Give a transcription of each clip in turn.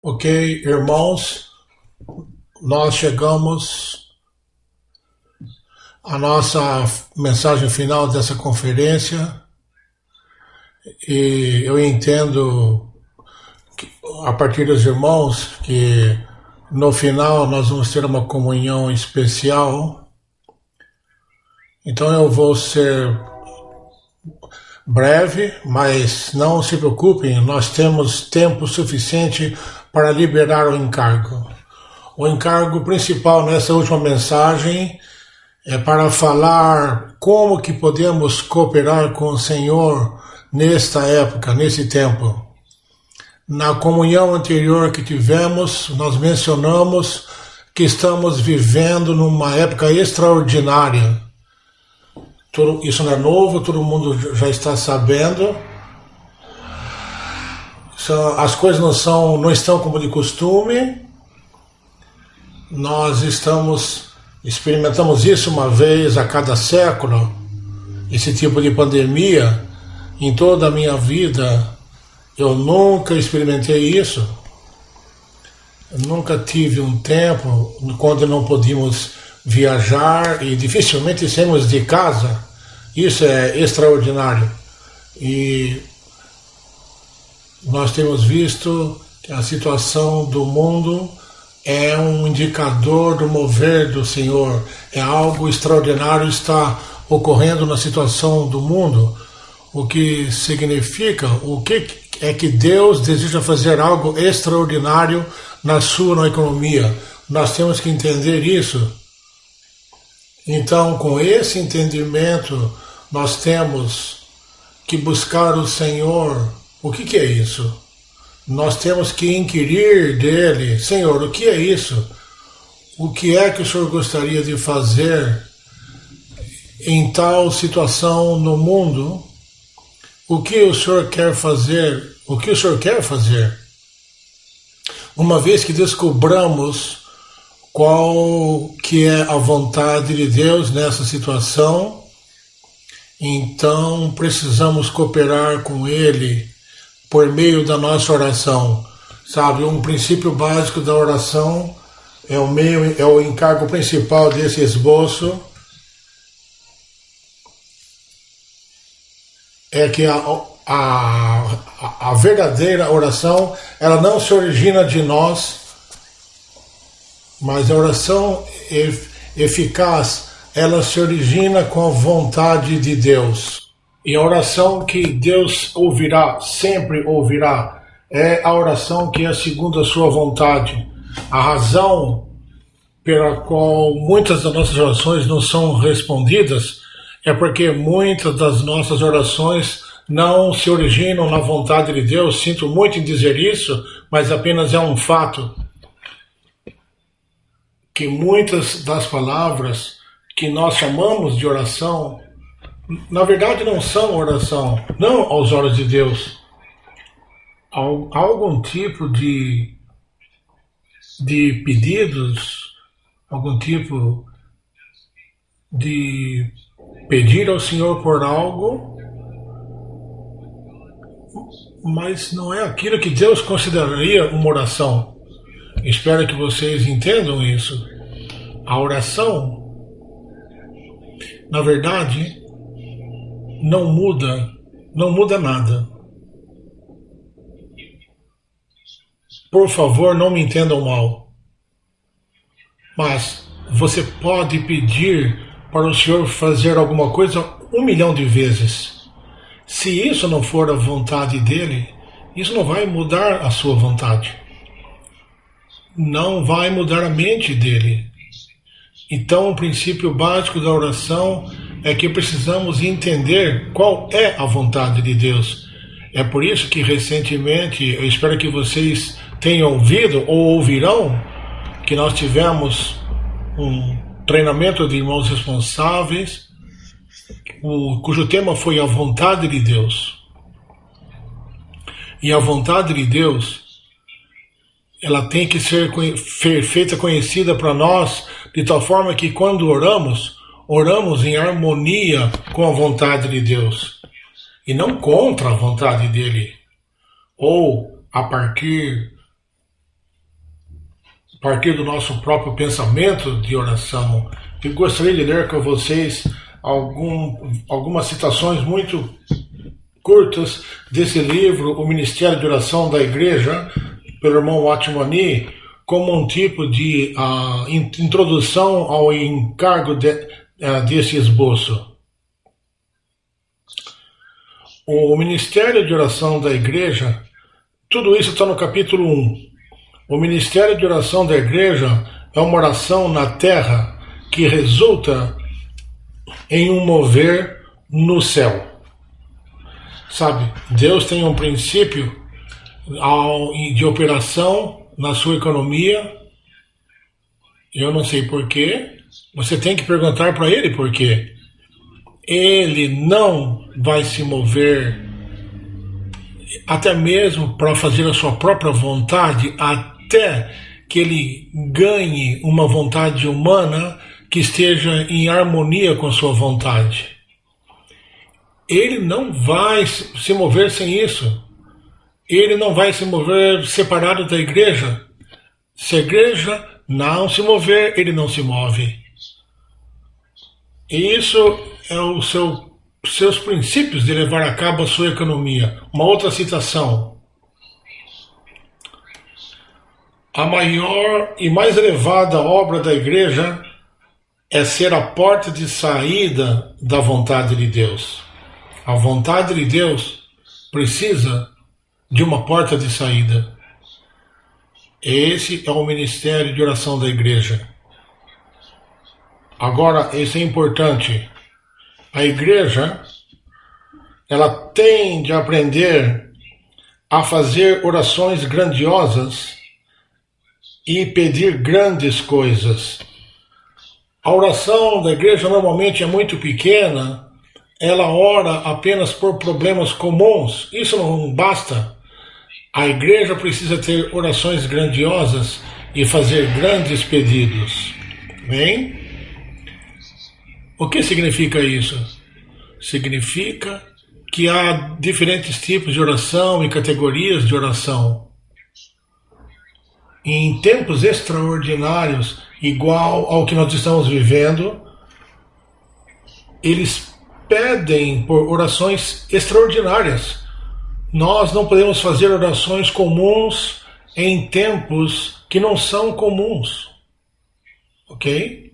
Ok, irmãos, nós chegamos à nossa mensagem final dessa conferência e eu entendo, a partir dos irmãos, que no final nós vamos ter uma comunhão especial. Então eu vou ser breve, mas não se preocupem, nós temos tempo suficiente para liberar o encargo. O encargo principal nessa última mensagem é para falar como que podemos cooperar com o Senhor nesta época, nesse tempo. Na comunhão anterior que tivemos, nós mencionamos que estamos vivendo numa época extraordinária. Isso não é novo, todo mundo já está sabendo. As coisas não estão como de costume. Nós experimentamos isso uma vez a cada século, esse tipo de pandemia. Em toda a minha vida, eu nunca experimentei isso. Eu nunca tive um tempo quando não podíamos viajar e dificilmente saímos de casa. Isso é extraordinário. E nós temos visto que a situação do mundo é um indicador do mover do Senhor. É algo extraordinário está ocorrendo na situação do mundo, o que significa, o que é que Deus deseja fazer algo extraordinário na economia. Nós temos que entender isso. Então, com esse entendimento, nós temos que buscar o Senhor. O que é isso? Nós temos que inquirir dele: Senhor, o que é isso? O que é que o Senhor gostaria de fazer em tal situação no mundo? O que o Senhor quer fazer? O que o Senhor quer fazer? Uma vez que descobramos qual que é a vontade de Deus nessa situação, então precisamos cooperar com Ele por meio da nossa oração. Sabe, um princípio básico da oração é o encargo principal desse esboço, é que a verdadeira oração, ela não se origina de nós, mas a oração eficaz, ela se origina com a vontade de Deus. E a oração que Deus ouvirá, sempre ouvirá, é a oração que é segundo a sua vontade. A razão pela qual muitas das nossas orações não são respondidas é porque muitas das nossas orações não se originam na vontade de Deus. Sinto muito em dizer isso, mas apenas é um fato. Que muitas das palavras que nós chamamos de oração, na verdade não são oração, não aos olhos de Deus. Há algum tipo de pedidos, algum tipo de pedir ao Senhor por algo, mas não é aquilo que Deus consideraria uma oração. Espero que vocês entendam isso. A oração, na verdade, não muda nada. Por favor, não me entendam mal. Mas você pode pedir para o Senhor fazer alguma coisa 1 milhão de vezes. Se isso não for a vontade dele, isso não vai mudar a sua vontade. Não vai mudar a mente dele. Então, o princípio básico da oração é que precisamos entender qual é a vontade de Deus. É por isso que recentemente, eu espero que vocês tenham ouvido ou ouvirão, que nós tivemos um treinamento de irmãos responsáveis, cujo tema foi a vontade de Deus. E a vontade de Deus, ela tem que ser feita conhecida para nós, de tal forma que quando oramos em harmonia com a vontade de Deus, e não contra a vontade dele, ou a partir partir do nosso próprio pensamento de oração. Eu gostaria de ler com vocês algumas citações muito curtas desse livro, O Ministério de Oração da Igreja, pelo irmão Watchmani, como um tipo de introdução ao encargo desse esboço. O Ministério de Oração da Igreja, tudo isso está no capítulo 1. O Ministério de Oração da Igreja é uma oração na terra que resulta em um mover no céu. Sabe, Deus tem um princípio de operação na sua economia. Eu não sei porquê. Você tem que perguntar para ele por quê. Ele não vai se mover até mesmo para fazer a sua própria vontade, até que ele ganhe uma vontade humana que esteja em harmonia com a sua vontade. Ele não vai se mover sem isso. Ele não vai se mover separado da igreja. Se a igreja não se mover, ele não se move. E isso é os seus princípios de levar a cabo a sua economia. Uma outra citação. A maior e mais elevada obra da igreja é ser a porta de saída da vontade de Deus. A vontade de Deus precisa de uma porta de saída. Esse é o ministério de oração da igreja. Agora, isso é importante. A igreja, ela tem de aprender a fazer orações grandiosas e pedir grandes coisas. A oração da igreja normalmente é muito pequena. Ela ora apenas por problemas comuns. Isso não basta. A igreja precisa ter orações grandiosas e fazer grandes pedidos. Bem? O que significa isso? Significa que há diferentes tipos de oração e categorias de oração. Em tempos extraordinários, igual ao que nós estamos vivendo, eles pedem por orações extraordinárias. Nós não podemos fazer orações comuns em tempos que não são comuns. Ok?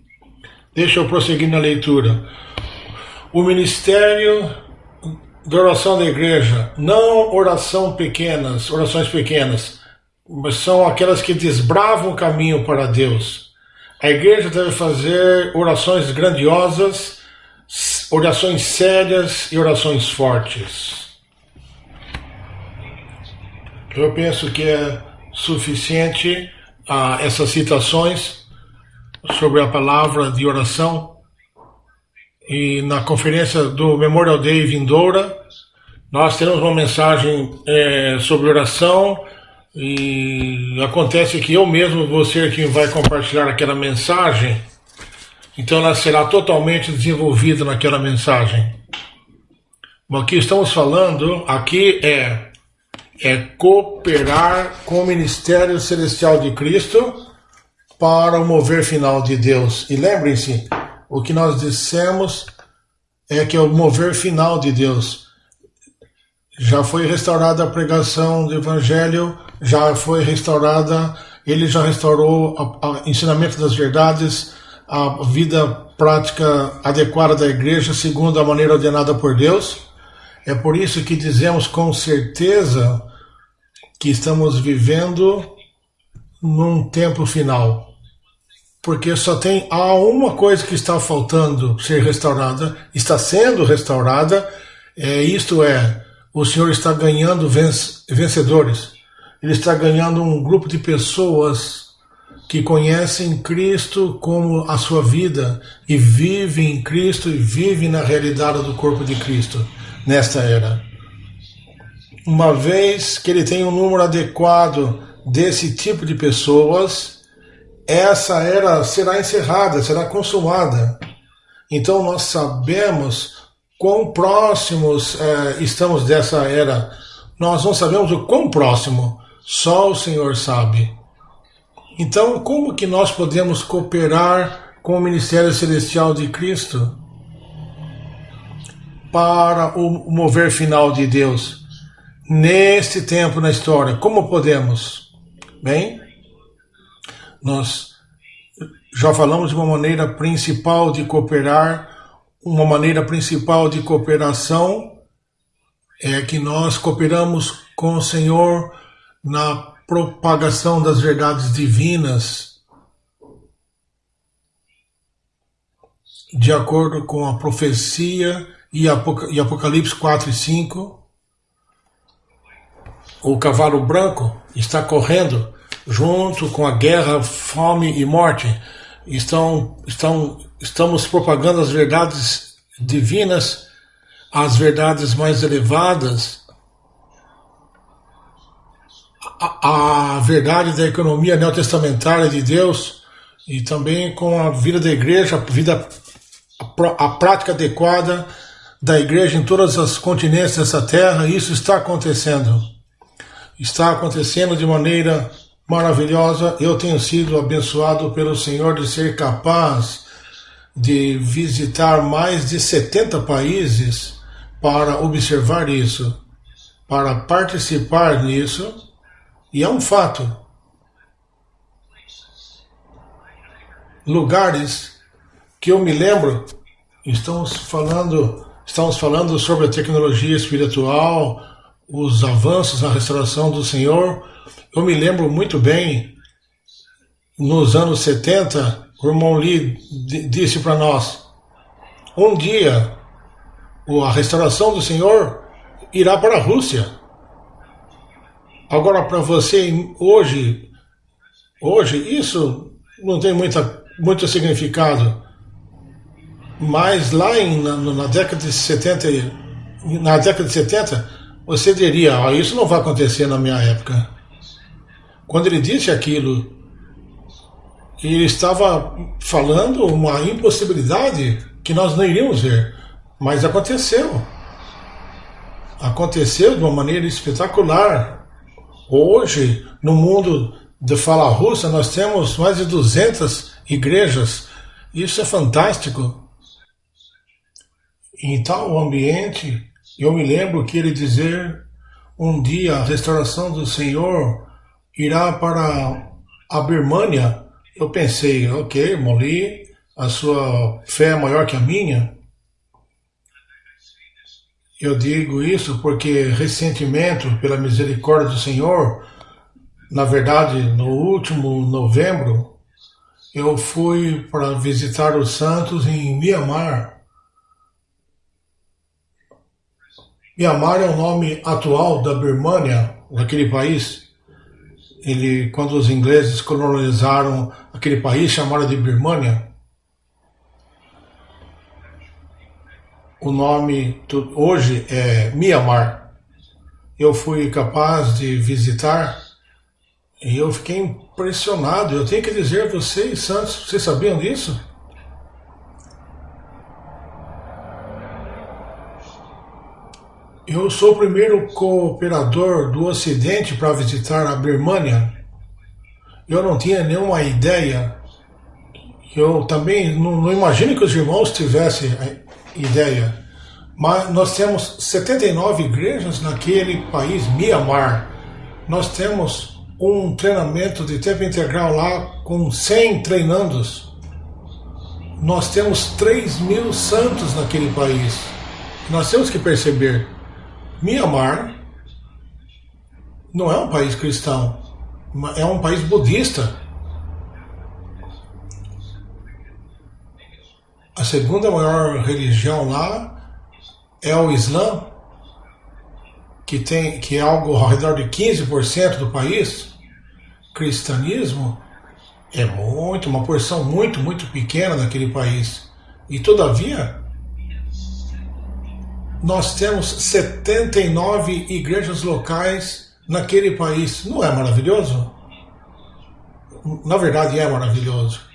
Deixa eu prosseguir na leitura. O ministério da oração da igreja, não orações pequenas, mas são aquelas que desbravam o caminho para Deus. A igreja deve fazer orações grandiosas, orações sérias e orações fortes. Eu penso que é suficiente essas citações sobre a palavra de oração. E na conferência do Memorial Day vindoura, nós teremos uma mensagem sobre oração. E acontece que eu mesmo vou ser quem vai compartilhar aquela mensagem. Então ela será totalmente desenvolvida naquela mensagem. O que estamos falando aqui é cooperar com o ministério celestial de Cristo para o mover final de Deus. E lembrem-se, o que nós dissemos é que é o mover final de Deus. Já foi restaurada a pregação do Evangelho, já foi restaurada, ele já restaurou o ensinamento das verdades, a vida prática adequada da igreja, segundo a maneira ordenada por Deus. É por isso que dizemos com certeza que estamos vivendo num tempo final. Porque há uma coisa que está faltando ser restaurada, está sendo restaurada, isto é, o Senhor está ganhando vencedores. Ele está ganhando um grupo de pessoas que conhecem Cristo como a sua vida e vivem em Cristo e vivem na realidade do corpo de Cristo nesta era. Uma vez que ele tem um número adequado desse tipo de pessoas, essa era será encerrada, será consumada. Então nós sabemos quão próximos estamos dessa era. Nós não sabemos o quão próximo, só o Senhor sabe. Então, como que nós podemos cooperar com o Ministério Celestial de Cristo para o mover final de Deus neste tempo na história? Como podemos? Bem, nós já falamos de uma maneira principal de cooperar, uma maneira principal de cooperação é que nós cooperamos com o Senhor na propagação das verdades divinas, de acordo com a profecia e Apocalipse 4 e 5. O cavalo branco está correndo junto com a guerra, fome e morte. Estamos propagando as verdades divinas, as verdades mais elevadas, a verdade da economia neotestamentária de Deus, e também com a vida da igreja, a prática adequada da igreja em todas as continentes dessa terra. Isso está acontecendo. Está acontecendo de maneira maravilhosa. Eu tenho sido abençoado pelo Senhor de ser capaz de visitar mais de 70 países para observar isso, para participar nisso, e é um fato. Lugares que eu me lembro, estamos falando sobre a tecnologia espiritual, os avanços na restauração do Senhor. Eu me lembro muito bem, nos anos 70, o irmão Lee disse para nós, um dia a restauração do Senhor irá para a Rússia. Agora, para você, hoje isso não tem muito significado, mas lá na década de 70, você diria, isso não vai acontecer na minha época. Quando ele disse aquilo, ele estava falando uma impossibilidade que nós não iríamos ver, mas aconteceu. Aconteceu de uma maneira espetacular. Hoje, no mundo de fala russa, nós temos mais de 200 igrejas. Isso é fantástico. Em tal ambiente, eu me lembro que ele dizer, um dia a restauração do Senhor irá para a Birmânia. Eu pensei, ok, Molly, a sua fé é maior que a minha. Eu digo isso porque recentemente, pela misericórdia do Senhor, na verdade, no último novembro, eu fui para visitar os santos em Myanmar. Myanmar é o nome atual da Birmânia, daquele país. Quando os ingleses colonizaram aquele país, chamaram de Birmânia. O nome hoje é Myanmar. Eu fui capaz de visitar e eu fiquei impressionado. Eu tenho que dizer a vocês, santos, vocês sabiam disso? Eu sou o primeiro cooperador do Ocidente para visitar a Birmânia. Eu não tinha nenhuma ideia. Eu também não imagino que os irmãos tivessem ideia. Mas nós temos 79 igrejas naquele país, Myanmar. Nós temos um treinamento de tempo integral lá com 100 treinandos. Nós temos 3.000 santos naquele país. Nós temos que perceber, Myanmar não é um país cristão, é um país budista. A segunda maior religião lá é o Islã, que é algo ao redor de 15% do país. Cristianismo é uma porção muito, muito pequena naquele país. E todavia, nós temos 79 igrejas locais naquele país. Não é maravilhoso? Na verdade é maravilhoso.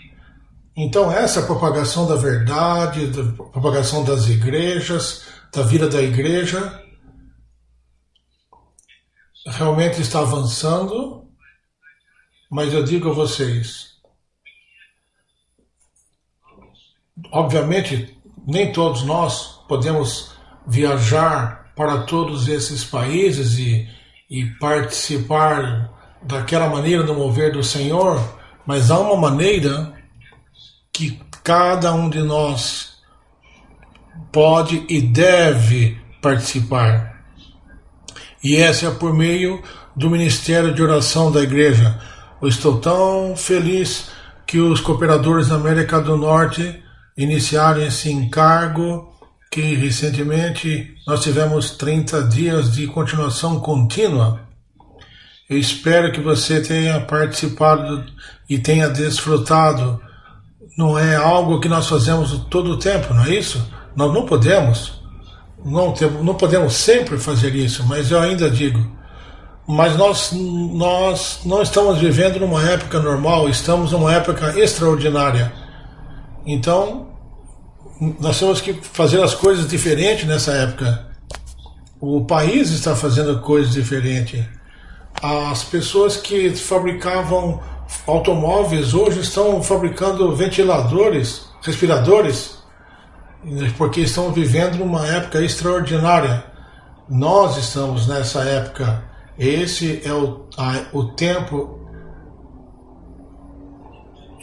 Então essa propagação da verdade, da propagação das igrejas, da vida da igreja, realmente está avançando. Mas eu digo a vocês, obviamente, nem todos nós podemos viajar para todos esses países e participar daquela maneira do mover do Senhor, mas há uma maneira que cada um de nós pode e deve participar. E essa é por meio do Ministério de Oração da Igreja. Eu estou tão feliz que os cooperadores da América do Norte iniciaram esse encargo, que recentemente nós tivemos 30 dias de continuação contínua. Eu espero que você tenha participado e tenha desfrutado. Não é algo que nós fazemos todo o tempo, não é isso? Nós não podemos. Não podemos sempre fazer isso, mas eu ainda digo. Mas nós não estamos vivendo numa época normal, estamos numa época extraordinária. Então, nós temos que fazer as coisas diferentes nessa época. O país está fazendo coisas diferentes. As pessoas que fabricavam automóveis hoje estão fabricando ventiladores, respiradores, porque estão vivendo numa época extraordinária. Nós estamos nessa época. Esse é o tempo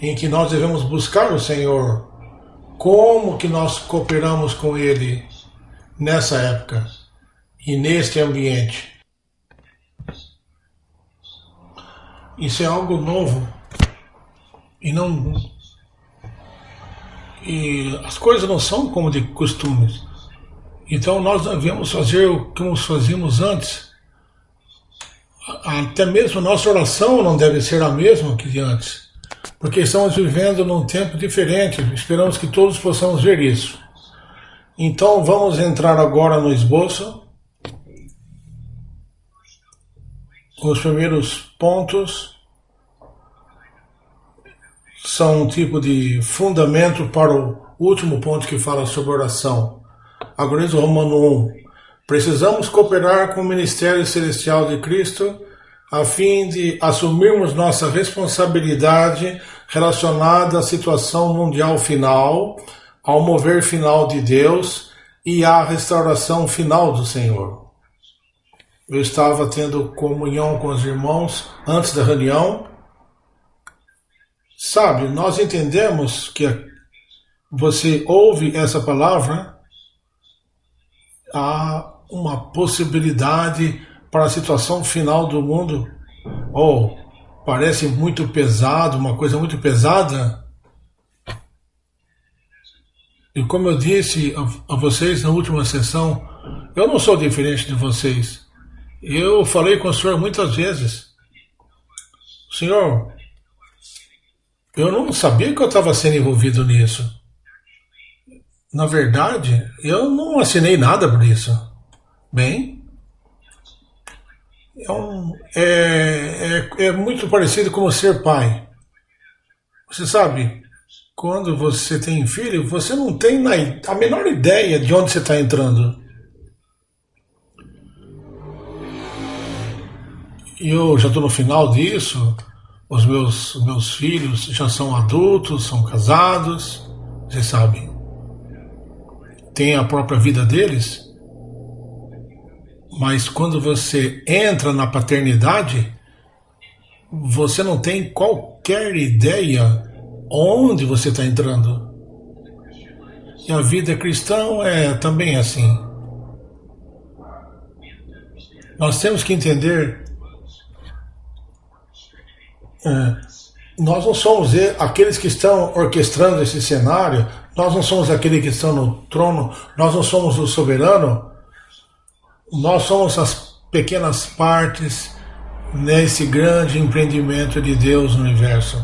em que nós devemos buscar o Senhor. Como que nós cooperamos com Ele nessa época e neste ambiente? Isso é algo novo e as coisas não são como de costumes. Então nós devemos fazer o que nós fazíamos antes. Até mesmo a nossa oração não deve ser a mesma que de antes, porque estamos vivendo num tempo diferente. Esperamos que todos possamos ver isso. Então vamos entrar agora no esboço. Os primeiros pontos são um tipo de fundamento para o último ponto que fala sobre oração. Agora, Romano 1. Precisamos cooperar com o ministério celestial de Cristo a fim de assumirmos nossa responsabilidade relacionada à situação mundial final, ao mover final de Deus e à restauração final do Senhor. Eu estava tendo comunhão com os irmãos antes da reunião. Sabe, nós entendemos que você ouve essa palavra, há uma possibilidade para a situação final do mundo. Parece muito pesado, uma coisa muito pesada. E como eu disse a vocês na última sessão, eu não sou diferente de vocês. Eu falei com o Senhor muitas vezes. Senhor, eu não sabia que eu estava sendo envolvido nisso. Na verdade, eu não assinei nada por isso. Bem, é muito parecido com ser pai. Você sabe, quando você tem filho, você não tem a menor ideia de onde você está entrando. E eu já estou no final disso. Os meus filhos já são adultos, são casados, você sabe, têm a própria vida deles. Mas quando você entra na paternidade, você não tem qualquer ideia onde você está entrando. E a vida cristã é também assim. Nós temos que entender, nós não somos aqueles que estão orquestrando esse cenário, nós não somos aqueles que estão no trono, nós não somos o soberano, nós somos as pequenas partes nesse grande empreendimento de Deus no universo.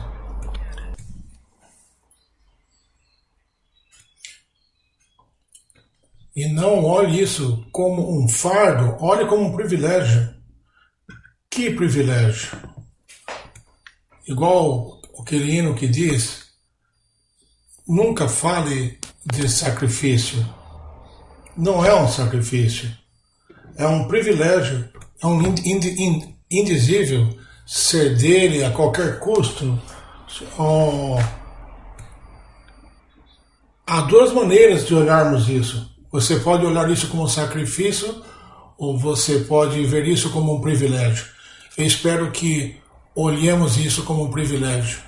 E não olhe isso como um fardo, olhe como um privilégio. Que privilégio! Igual aquele hino que diz, nunca fale de sacrifício. Não é um sacrifício. É um privilégio, é um indizível ser dele a qualquer custo. Há duas maneiras de olharmos isso. Você pode olhar isso como um sacrifício ou você pode ver isso como um privilégio. Eu espero que olhemos isso como um privilégio.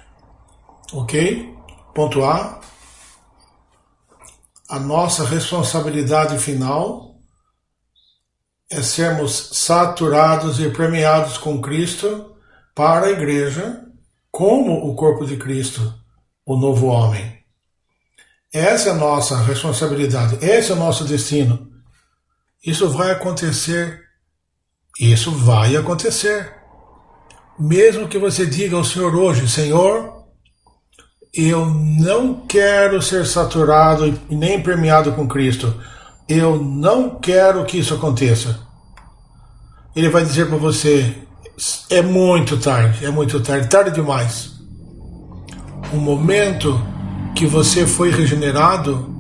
Ok? Ponto A. A nossa responsabilidade final é sermos saturados e permeados com Cristo para a igreja, como o corpo de Cristo, o novo homem. Essa é a nossa responsabilidade, esse é o nosso destino. Isso vai acontecer. Isso vai acontecer. Mesmo que você diga ao Senhor hoje, Senhor, eu não quero ser saturado e nem permeado com Cristo. Eu não quero que isso aconteça. Ele vai dizer para você, é muito tarde, tarde demais. O momento que você foi regenerado,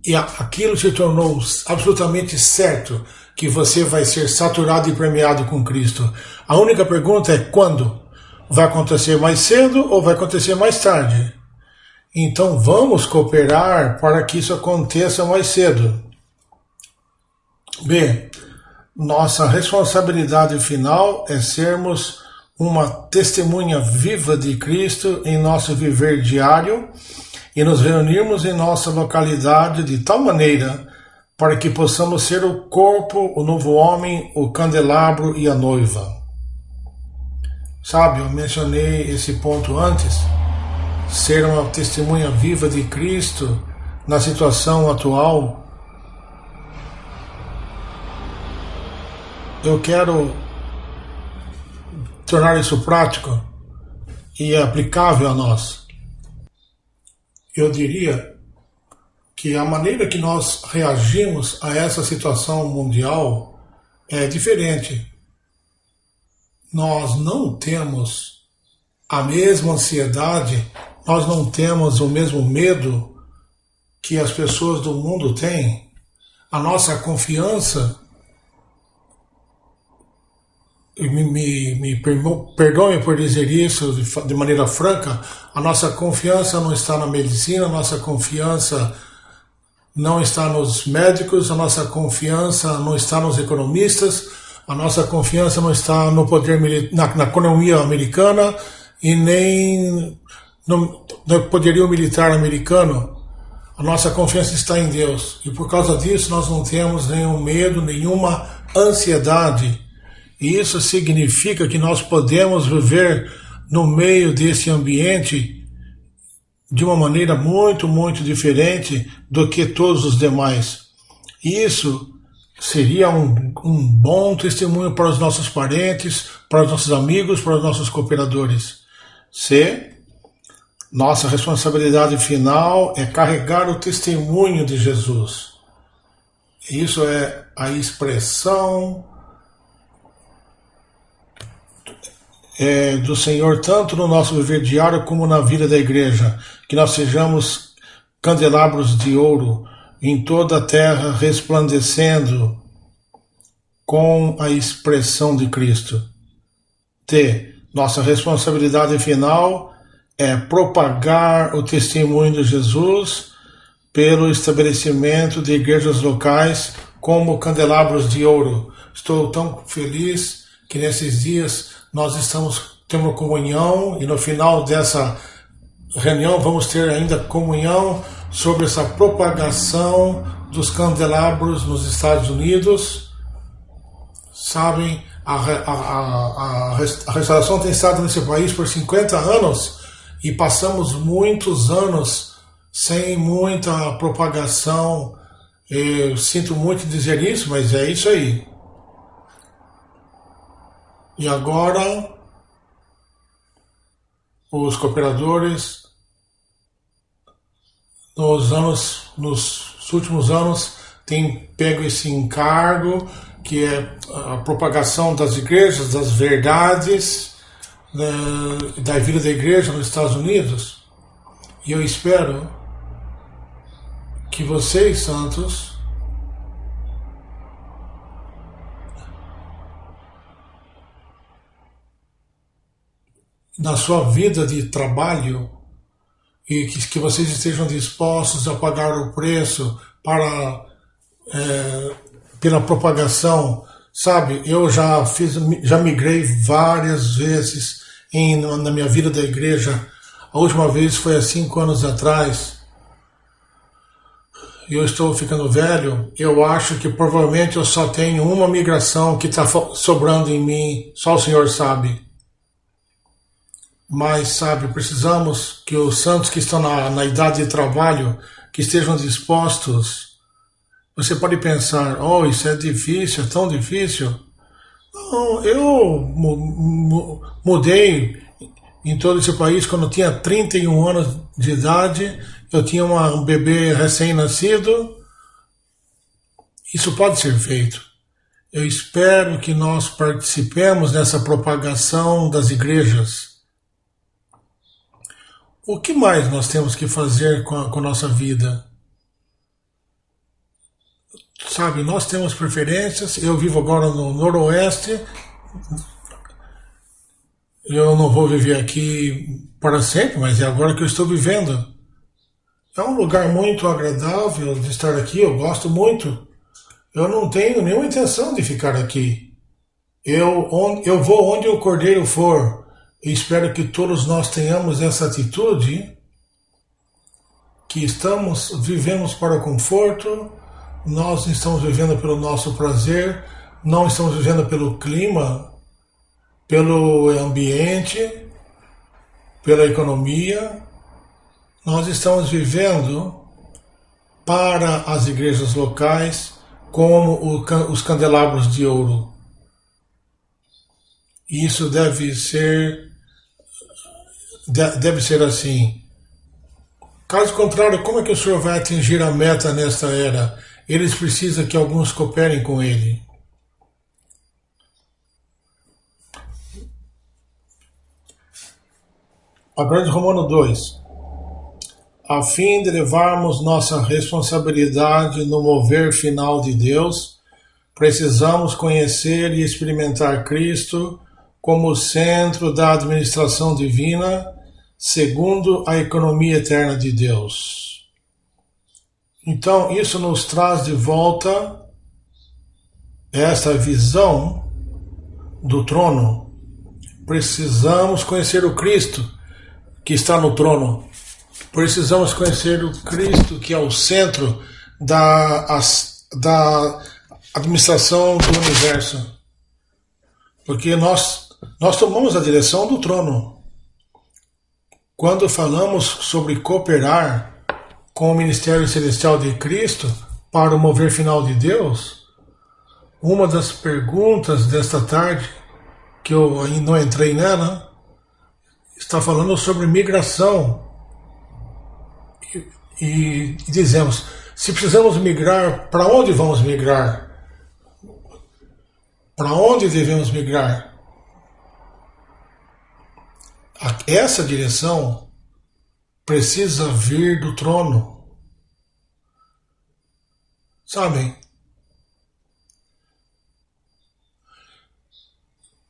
e aquilo se tornou absolutamente certo que você vai ser saturado e permeado com Cristo. A única pergunta é quando? Vai acontecer mais cedo ou vai acontecer mais tarde? Então vamos cooperar para que isso aconteça mais cedo. B. Nossa responsabilidade final é sermos uma testemunha viva de Cristo em nosso viver diário e nos reunirmos em nossa localidade de tal maneira para que possamos ser o corpo, o novo homem, o candelabro e a noiva. Sabe, eu mencionei esse ponto antes, ser uma testemunha viva de Cristo na situação atual. Eu quero tornar isso prático e aplicável a nós. Eu diria que a maneira que nós reagimos a essa situação mundial é diferente. Nós não temos a mesma ansiedade, nós não temos o mesmo medo que as pessoas do mundo têm. A nossa confiança, perdoe por dizer isso de maneira franca, a nossa confiança não está na medicina, a nossa confiança não está nos médicos, a nossa confiança não está nos economistas, a nossa confiança não está no poder na economia americana e nem no poderio militar americano. A nossa confiança está em Deus e por causa disso nós não temos nenhum medo, nenhuma ansiedade. E isso significa que nós podemos viver no meio desse ambiente de uma maneira muito, muito diferente do que todos os demais. Isso seria um bom testemunho para os nossos parentes, para os nossos amigos, para os nossos cooperadores. C. Nossa responsabilidade final é carregar o testemunho de Jesus. Isso é a expressão do Senhor, tanto no nosso viver diário como na vida da igreja, que nós sejamos candelabros de ouro em toda a terra, resplandecendo com a expressão de Cristo. T. Nossa responsabilidade final é propagar o testemunho de Jesus pelo estabelecimento de igrejas locais como candelabros de ouro. Estou tão feliz que nesses dias nós temos comunhão e no final dessa reunião vamos ter ainda comunhão sobre essa propagação dos candelabros nos Estados Unidos. Sabem, a restauração tem estado nesse país por 50 anos e passamos muitos anos sem muita propagação. Eu sinto muito dizer isso, mas é isso aí. E agora, os cooperadores, nos últimos anos, têm pego esse encargo, que é a propagação das igrejas, das verdades, da vida da igreja nos Estados Unidos. E eu espero que vocês, santos, na sua vida de trabalho e que vocês estejam dispostos a pagar o preço para pela propagação, sabe? Eu já migrei várias vezes na minha vida da igreja. A última vez foi há 5 anos atrás. Eu estou ficando velho. Eu acho que provavelmente eu só tenho uma migração que está sobrando em mim. Só o Senhor sabe. Mas, sabe, precisamos que os santos que estão na idade de trabalho, que estejam dispostos. Você pode pensar, oh, isso é difícil, é tão difícil. Não, eu mudei em todo esse país quando eu tinha 31 anos de idade. Eu tinha um bebê recém-nascido. Isso pode ser feito. Eu espero que nós participemos nessa propagação das igrejas. O que mais nós temos que fazer com a nossa vida? Sabe, nós temos preferências. Eu vivo agora no Noroeste. Eu não vou viver aqui para sempre, mas é agora que eu estou vivendo. É um lugar muito agradável de estar aqui, eu gosto muito. Eu não tenho nenhuma intenção de ficar aqui. Eu vou onde o cordeiro for. E espero que todos nós tenhamos essa atitude, que vivemos para o conforto, nós estamos vivendo pelo nosso prazer, não estamos vivendo pelo clima, pelo ambiente, pela economia. Nós estamos vivendo para as igrejas locais como os candelabros de ouro. E isso deve ser assim. Caso contrário, como é que o senhor vai atingir a meta nesta era? Eles precisam que alguns cooperem com ele. Agora de Romano 2. A fim de levarmos nossa responsabilidade no mover final de Deus, precisamos conhecer e experimentar Cristo como o centro da administração divina, segundo a economia eterna de Deus. Então, isso nos traz de volta essa visão do trono. Precisamos conhecer o Cristo que está no trono. Precisamos conhecer o Cristo que é o centro da administração do universo. Porque nós tomamos a direção do trono. Quando falamos sobre cooperar com o ministério celestial de Cristo para o mover final de Deus, uma das perguntas desta tarde, que eu ainda não entrei nela, está falando sobre migração. E dizemos, se precisamos migrar, para onde vamos migrar? Para onde devemos migrar? Essa direção precisa vir do trono. Sabem?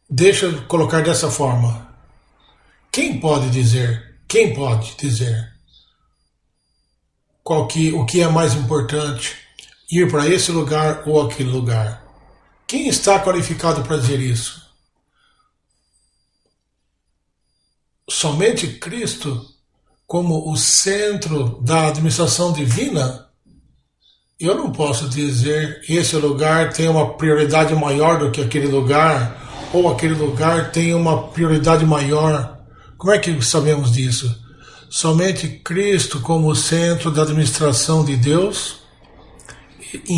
Deixa eu colocar dessa forma. Quem pode dizer o que é mais importante, ir para esse lugar ou aquele lugar? Quem está qualificado para dizer isso? Somente Cristo, como o centro da administração divina? Eu não posso dizer esse lugar tem uma prioridade maior do que aquele lugar, ou aquele lugar tem uma prioridade maior. Como é que sabemos disso? Somente Cristo, como o centro da administração de Deus, ele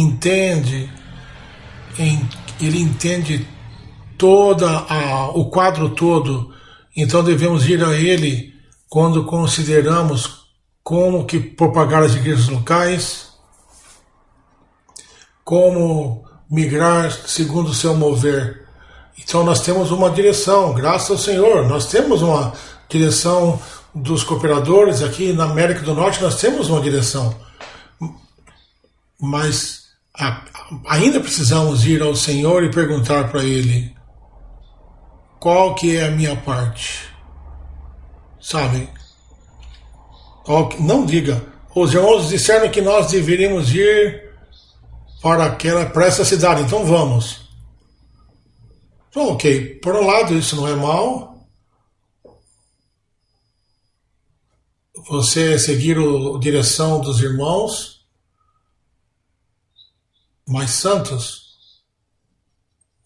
entende o quadro todo. Então devemos ir a ele quando consideramos como que propagar as igrejas locais, como migrar segundo o seu mover. Então nós temos uma direção, graças ao Senhor, nós temos uma direção dos cooperadores aqui na América do Norte, nós temos uma direção. Mas ainda precisamos ir ao Senhor e perguntar para Ele, qual que é a minha parte? sabe? Não diga. Os irmãos disseram que nós deveríamos ir para essa cidade, então vamos. Então, ok, por um lado isso não é mal. Você seguir a direção dos irmãos mais santos.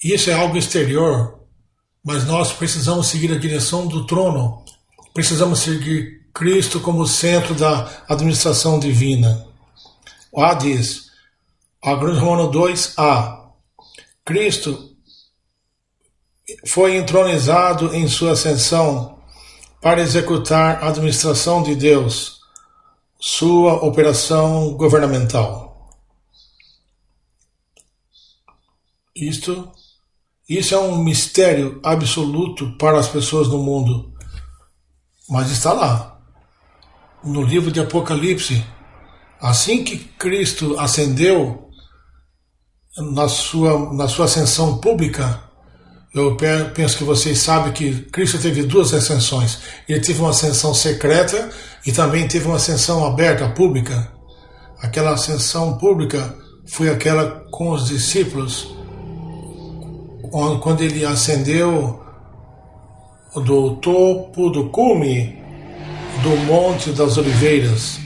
Isso é algo exterior, mas nós precisamos seguir a direção do trono. Precisamos seguir Cristo como centro da administração divina. O A diz, a Romano 2a, Cristo foi entronizado em sua ascensão para executar a administração de Deus, sua operação governamental. Isso é um mistério absoluto para as pessoas do mundo, mas está lá. No livro de Apocalipse, assim que Cristo ascendeu na sua ascensão pública, eu penso que vocês sabem que Cristo teve duas ascensões. Ele teve uma ascensão secreta e também teve uma ascensão aberta, pública. Aquela ascensão pública foi aquela com os discípulos, quando ele ascendeu do topo do cume do Monte das Oliveiras.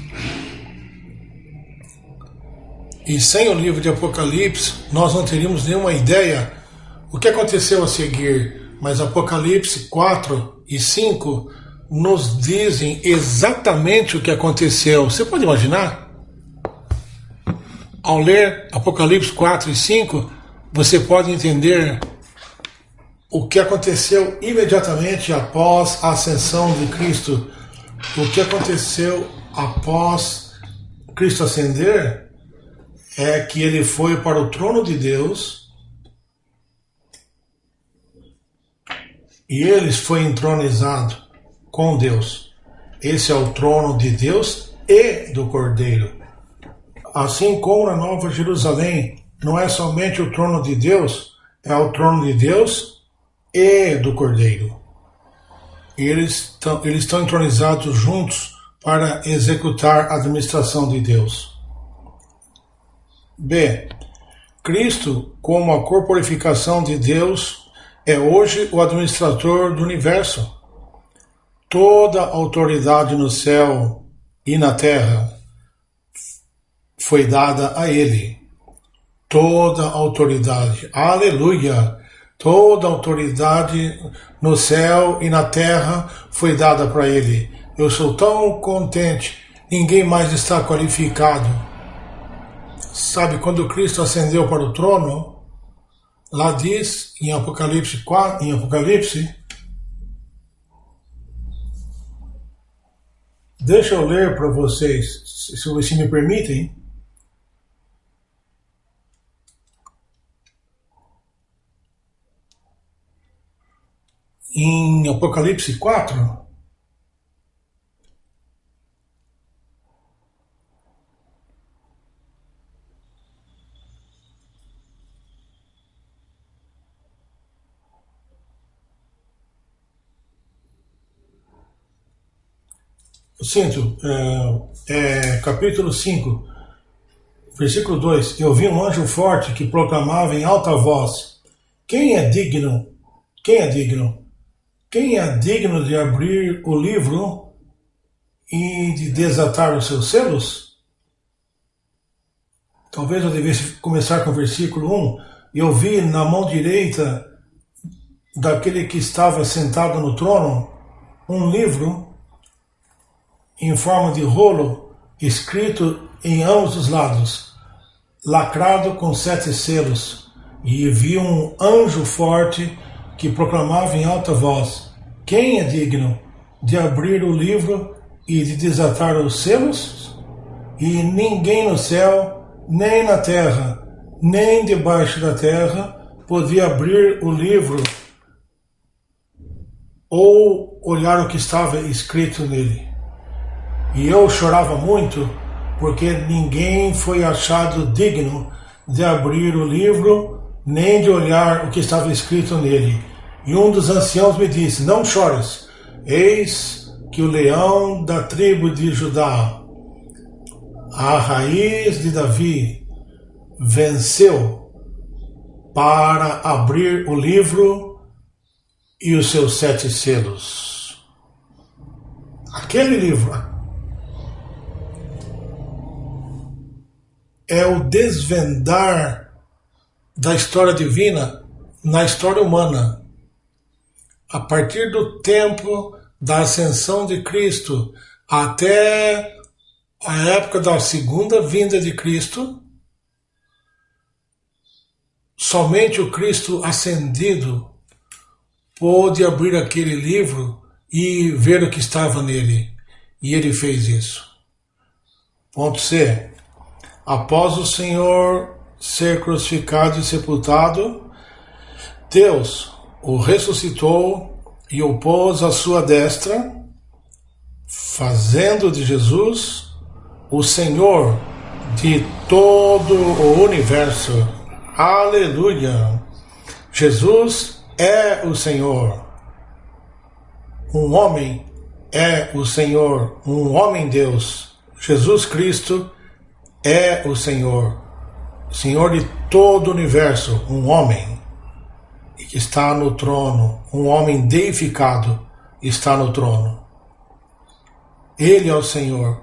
E sem o livro de Apocalipse, nós não teríamos nenhuma ideia o que aconteceu a seguir, mas Apocalipse 4 e 5 nos dizem exatamente o que aconteceu. Você pode imaginar? Ao ler Apocalipse 4 e 5, você pode entender o que aconteceu imediatamente após a ascensão de Cristo. O que aconteceu após Cristo ascender é que ele foi para o trono de Deus e ele foi entronizado com Deus. Esse é o trono de Deus e do Cordeiro. Assim como na Nova Jerusalém, não é somente o trono de Deus, é o trono de Deus e do Cordeiro. Eles estão entronizados juntos para executar a administração de Deus. B. Cristo, como a corporificação de Deus, é hoje o administrador do universo. Toda autoridade no céu e na terra foi dada a Ele. Toda autoridade. Aleluia! Toda autoridade no céu e na terra foi dada para Ele. Eu sou tão contente, ninguém mais está qualificado. Sabe, quando Cristo ascendeu para o trono, lá diz em Apocalipse 4, deixa eu ler para vocês, se me permitem. Em Apocalipse 4, capítulo 5, versículo 2, eu vi um anjo forte que proclamava em alta voz, quem é digno de abrir o livro e de desatar os seus selos? Talvez eu devesse começar com o versículo 1. Eu vi na mão direita daquele que estava sentado no trono um livro em forma de rolo, escrito em ambos os lados, lacrado com 7 selos. E vi um anjo forte que proclamava em alta voz, quem é digno de abrir o livro e de desatar os selos? E ninguém no céu, nem na terra, nem debaixo da terra, podia abrir o livro ou olhar o que estava escrito nele. E eu chorava muito, porque ninguém foi achado digno de abrir o livro, nem de olhar o que estava escrito nele. E um dos anciãos me disse, não chores, eis que o leão da tribo de Judá, a raiz de Davi, venceu para abrir o livro e os seus 7 selos. Aquele livro é o desvendar da história divina na história humana. A partir do tempo da ascensão de Cristo até a época da segunda vinda de Cristo, somente o Cristo ascendido pôde abrir aquele livro e ver o que estava nele. E ele fez isso. Ponto C. Após o Senhor ser crucificado e sepultado, Deus o ressuscitou e o pôs à sua destra, fazendo de Jesus o Senhor de todo o universo. Aleluia! Jesus é o Senhor. Um homem é o Senhor, um homem Deus. Jesus Cristo é o Senhor, Senhor de todo o universo, um homem que está no trono, um homem deificado está no trono. Ele é o Senhor.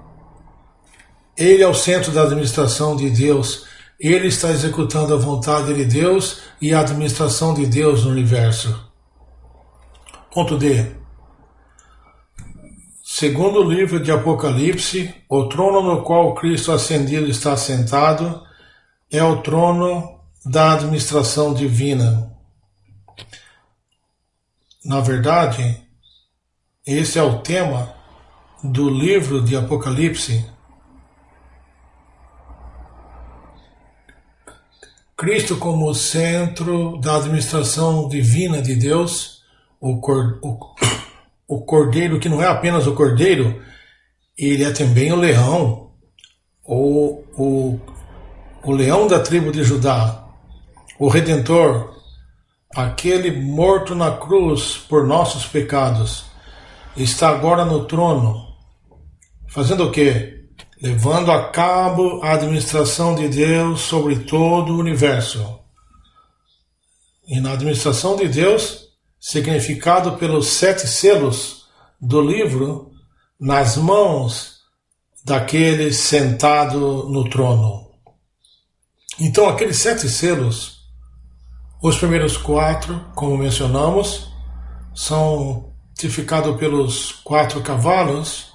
Ele é o centro da administração de Deus. Ele está executando a vontade de Deus e a administração de Deus no universo. Ponto D. Segundo o livro de Apocalipse, o trono no qual Cristo ascendido está sentado é o trono da administração divina. Na verdade, esse é o tema do livro de Apocalipse. Cristo como centro da administração divina de Deus, o cordeiro que não é apenas o cordeiro, ele é também o leão, o leão da tribo de Judá, o Redentor, aquele morto na cruz por nossos pecados, está agora no trono, fazendo o quê? Levando a cabo a administração de Deus sobre todo o universo. E na administração de Deus, significado pelos 7 selos do livro, nas mãos daquele sentado no trono. Então, aqueles 7 selos, os primeiros 4, como mencionamos, são tipificados pelos 4 cavalos,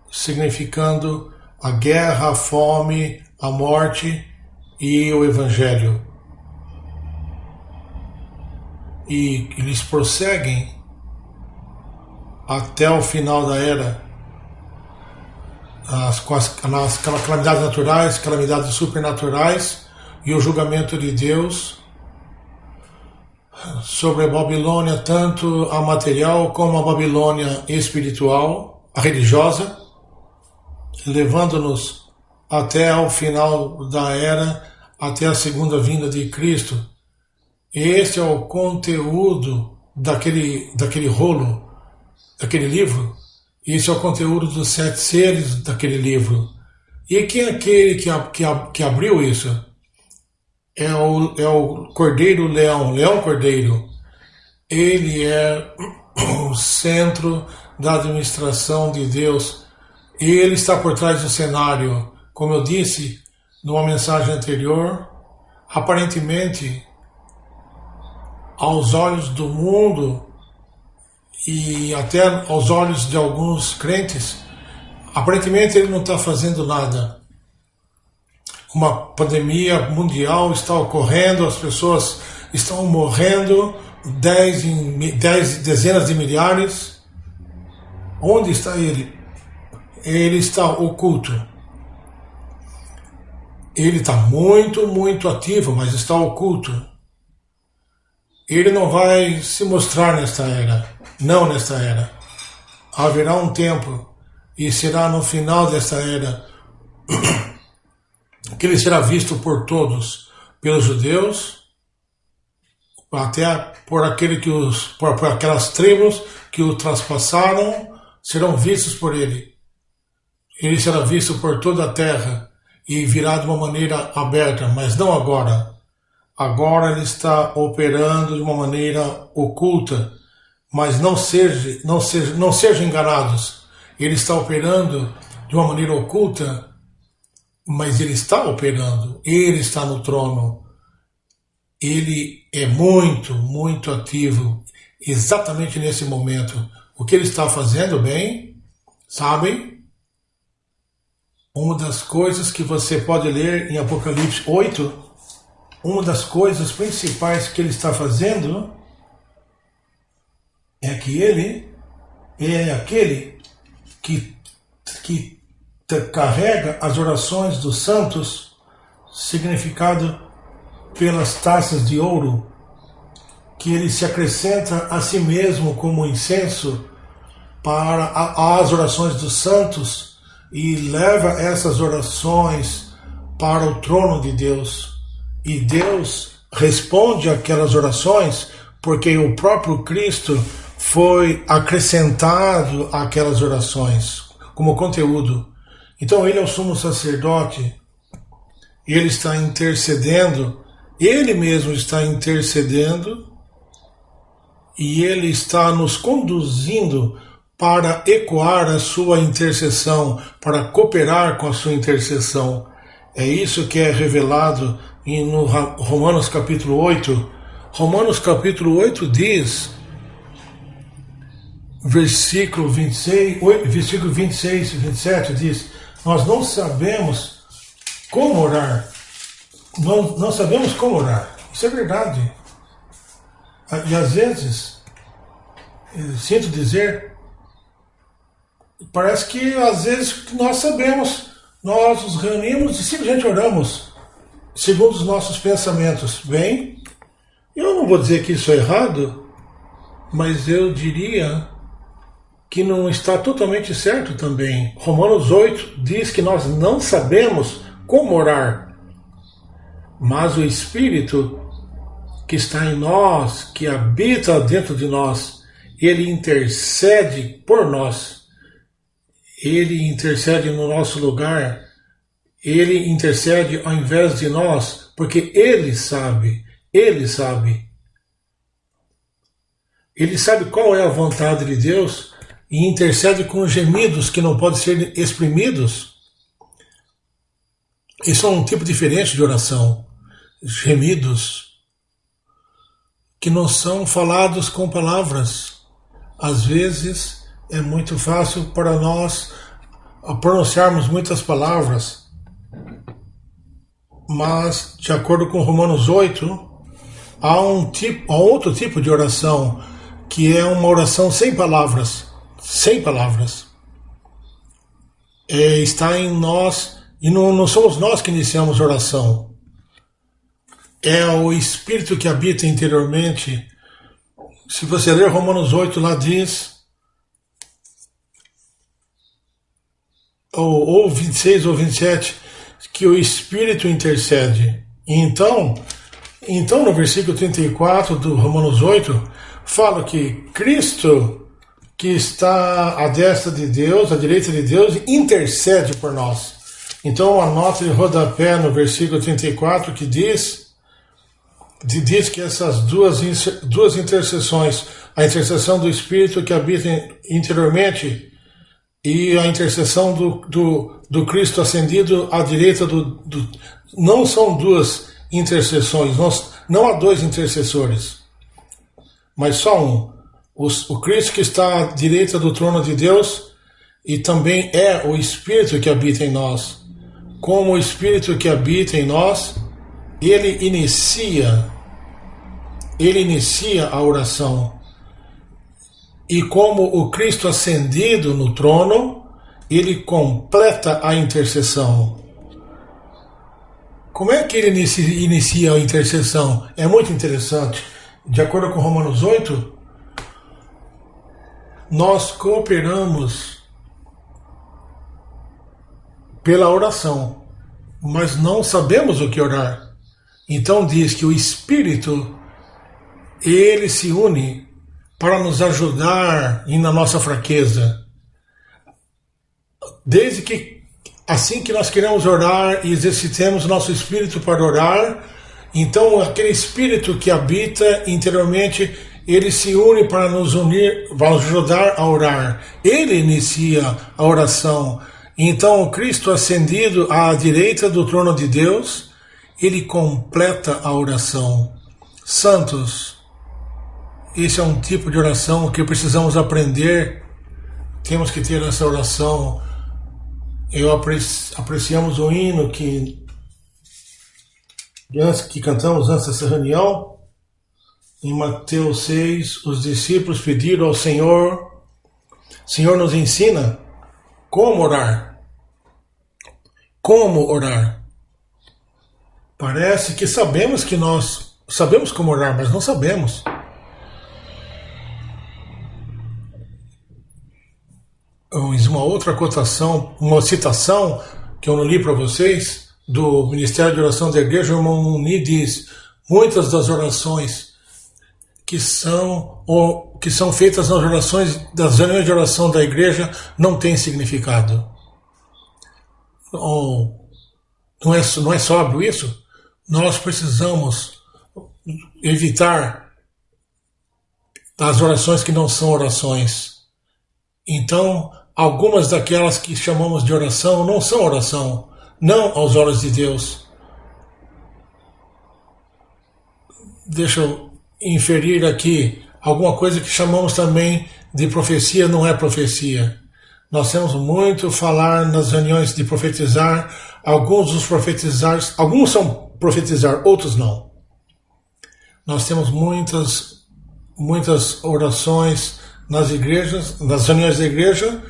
significando a guerra, a fome, a morte e o Evangelho. E eles prosseguem até o final da era, nas calamidades naturais, calamidades supernaturais e o julgamento de Deus sobre a Babilônia, tanto a material como a Babilônia espiritual, a religiosa, levando-nos até ao final da era, até a segunda vinda de Cristo. Este é o conteúdo daquele rolo, daquele livro. Esse é o conteúdo dos 7 seres daquele livro. E quem é aquele que abriu isso? É o Cordeiro Leão, Leão Cordeiro. Ele é o centro da administração de Deus. Ele está por trás do cenário. Como eu disse numa mensagem anterior, aparentemente, aos olhos do mundo e até aos olhos de alguns crentes, aparentemente ele não está fazendo nada. Uma pandemia mundial está ocorrendo, as pessoas estão morrendo, dezenas de milhares. Onde está ele? Ele está oculto. Ele está muito, muito ativo, mas está oculto. Ele não vai se mostrar nesta era. Não nesta era. Haverá um tempo, e será no final desta era, que ele será visto por todos, pelos judeus, até por aquelas tribos que o traspassaram, serão vistos por ele. Ele será visto por toda a terra e virá de uma maneira aberta, mas não agora. Agora ele está operando de uma maneira oculta, mas não sejam enganados. Ele está operando de uma maneira oculta, mas ele está operando. Ele está no trono. Ele é muito, muito ativo, exatamente nesse momento. O que ele está fazendo bem, sabem? Uma das coisas que você pode ler em Apocalipse 8, uma das coisas principais que ele está fazendo é que ele é aquele que carrega as orações dos santos, significado pelas taças de ouro, que ele se acrescenta a si mesmo como incenso para as orações dos santos e leva essas orações para o trono de Deus. E Deus responde aquelas orações porque o próprio Cristo foi acrescentado àquelas orações como conteúdo. Então ele é o sumo sacerdote, ele está intercedendo, ele mesmo está intercedendo e ele está nos conduzindo para ecoar a sua intercessão, para cooperar com a sua intercessão. É isso que é revelado no Romanos capítulo 8. Romanos capítulo 8 diz, versículo 26 e 27 diz: nós não sabemos como orar. Não sabemos como orar. Isso é verdade. E às vezes, sinto dizer, parece que às vezes nós sabemos, nós nos reunimos e simplesmente oramos, segundo os nossos pensamentos. Bem, eu não vou dizer que isso é errado, mas eu diria que não está totalmente certo também. Romanos 8 diz que nós não sabemos como orar, mas o Espírito que está em nós, que habita dentro de nós, ele intercede por nós. Ele intercede no nosso lugar, ele intercede ao invés de nós, porque ele sabe qual é a vontade de Deus e intercede com gemidos que não podem ser exprimidos. Isso é um tipo diferente de oração. Gemidos que não são falados com palavras. Às vezes é muito fácil para nós pronunciarmos muitas palavras, mas, de acordo com Romanos 8, há outro tipo de oração, que é uma oração sem palavras. Sem palavras. Está em nós, e não somos nós que iniciamos a oração. É o Espírito que habita interiormente. Se você ler Romanos 8, lá diz, ou 26 ou 27, que o Espírito intercede. Então no versículo 34 do Romanos 8, fala que Cristo, que está à destra de Deus, à direita de Deus, intercede por nós. Então a nota de rodapé no versículo 34 que diz que essas duas intercessões, a intercessão do Espírito que habita interiormente e a intercessão do Cristo ascendido à direita não são duas intercessões, não há dois intercessores, mas só um. O Cristo que está à direita do trono de Deus e também é o Espírito que habita em nós. Como o Espírito que habita em nós, ele inicia a oração. E como o Cristo ascendido no trono, ele completa a intercessão. Como é que ele inicia a intercessão? É muito interessante. De acordo com Romanos 8, nós cooperamos pela oração, mas não sabemos o que orar. Então diz que o Espírito Ele se une para nos ajudar na nossa fraqueza. Desde que, assim que nós queremos orar e exercitemos nosso espírito para orar, então aquele espírito que habita interiormente, ele se une para nos unir, para nos ajudar a orar. Ele inicia a oração. Então Cristo ascendido à direita do trono de Deus, ele completa a oração. Santos, esse é um tipo de oração que precisamos aprender. Temos que ter essa oração. Apreciamos o hino que cantamos antes dessa reunião. Em Mateus 6, os discípulos pediram ao Senhor: Senhor, nos ensina como orar. Como orar? Parece que sabemos como orar, mas não sabemos. Uma outra cotação, uma citação que eu não li para vocês, do Ministério de Oração da Igreja, o irmão Muni diz: muitas das orações que são feitas nas orações, das reuniões de oração da igreja, não têm significado. Não é sóbrio isso? Nós precisamos evitar as orações que não são orações. Então, algumas daquelas que chamamos de oração não são oração, não aos olhos de Deus. Deixa eu inferir aqui alguma coisa que chamamos também de profecia, não é profecia. Nós temos muito a falar nas reuniões de profetizar. Alguns são profetizar, outros não. Nós temos muitas orações nas igrejas, nas reuniões da igreja,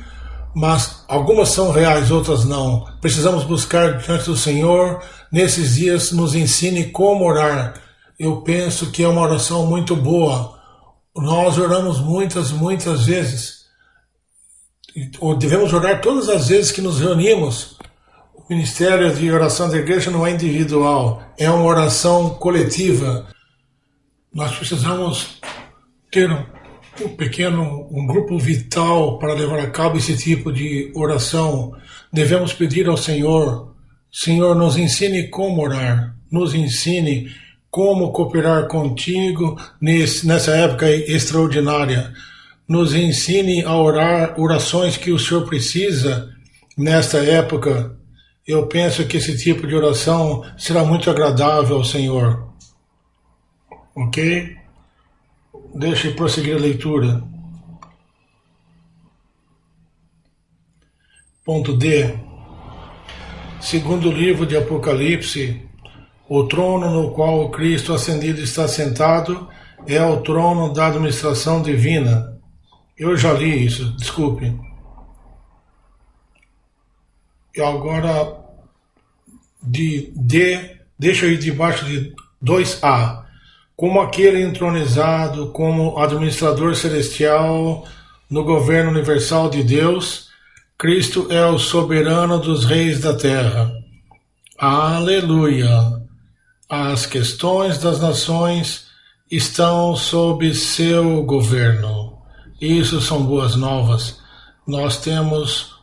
mas algumas são reais, outras não. Precisamos buscar diante do Senhor, nesses dias, nos ensine como orar. Eu penso que é uma oração muito boa. Nós oramos muitas vezes. Ou devemos orar todas as vezes que nos reunimos. O ministério de oração da igreja não é individual, é uma oração coletiva. Nós precisamos ter um grupo vital para levar a cabo esse tipo de oração. Devemos pedir ao Senhor: Senhor, nos ensine como orar, nos ensine como cooperar contigo nessa época extraordinária. Nos ensine a orar orações que o Senhor precisa nesta época. Eu penso que esse tipo de oração será muito agradável ao Senhor. Ok? Deixe eu prosseguir a leitura. Ponto D. Segundo o livro de Apocalipse, o trono no qual o Cristo ascendido está sentado é o trono da administração divina. Eu já li isso, desculpe. E agora, deixa eu ir debaixo de 2A. Como aquele entronizado, como administrador celestial no governo universal de Deus, Cristo é o soberano dos reis da terra. Aleluia! As questões das nações estão sob seu governo. Isso são boas novas. Nós temos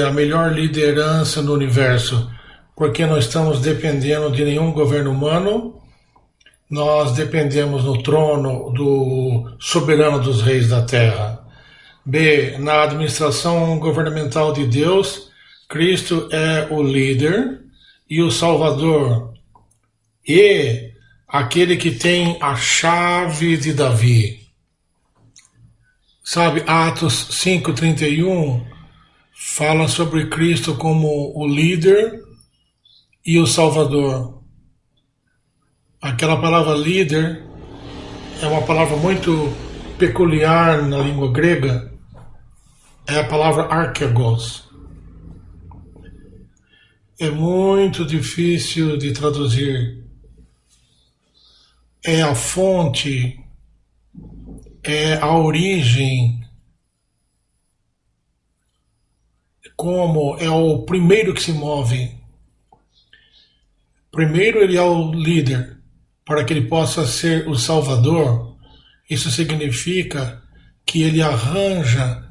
a melhor liderança no universo, porque não estamos dependendo de nenhum governo humano. Nós dependemos no trono do soberano dos reis da terra. B. Na administração governamental de Deus, Cristo é o líder e o Salvador. E aquele que tem a chave de Davi. Sabe, Atos 5:31 fala sobre Cristo como o líder e o Salvador. Aquela palavra líder é uma palavra muito peculiar na língua grega. É a palavra archegos. É muito difícil de traduzir. É a fonte, é a origem, como é o primeiro que se move. Primeiro ele é o líder, para que ele possa ser o Salvador. Isso significa que ele arranja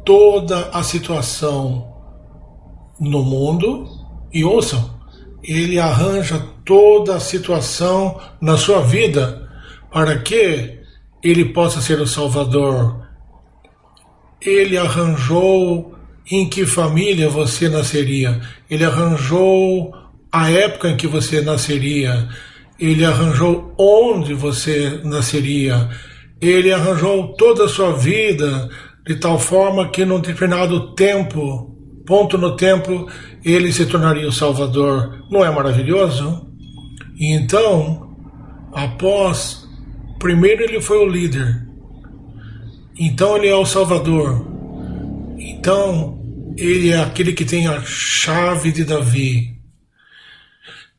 toda a situação no mundo, e ouçam, ele arranja toda a situação na sua vida para que ele possa ser o Salvador. Ele arranjou em que família você nasceria, ele arranjou a época em que você nasceria, ele arranjou onde você nasceria, ele arranjou toda a sua vida de tal forma que num determinado tempo, ponto no tempo, ele se tornaria o Salvador. Não é maravilhoso? E então, primeiro ele foi o líder, então ele é o Salvador, então ele é aquele que tem a chave de Davi.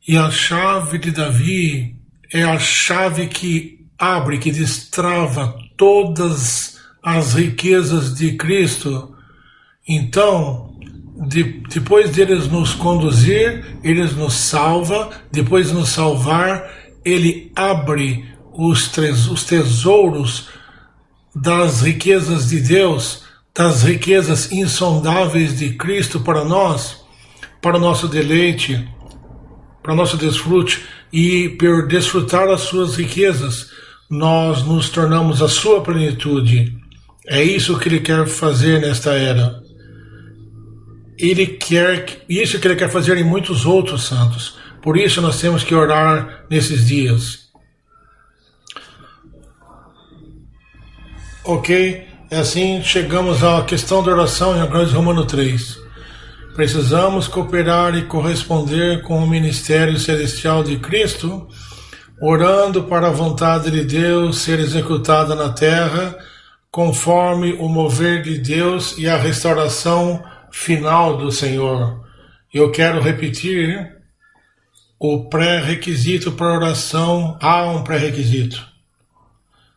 E a chave de Davi é a chave que abre, que destrava todas as riquezas de Cristo. Então, depois deles nos conduzir, eles nos salva, depois de nos salvar, ele abre os tesouros das riquezas de Deus, das riquezas insondáveis de Cristo para nós, para o nosso deleite, para o nosso desfrute, e por desfrutar as suas riquezas, nós nos tornamos a sua plenitude. É isso que ele quer fazer nesta era. Isso que ele quer fazer em muitos outros santos. Por isso nós temos que orar nesses dias. Ok? Assim chegamos à questão da oração em Romanos 3. Precisamos cooperar e corresponder com o ministério celestial de Cristo, orando para a vontade de Deus ser executada na terra, conforme o mover de Deus e a restauração final do Senhor. Eu quero repetir o pré-requisito para a oração. Há um pré-requisito.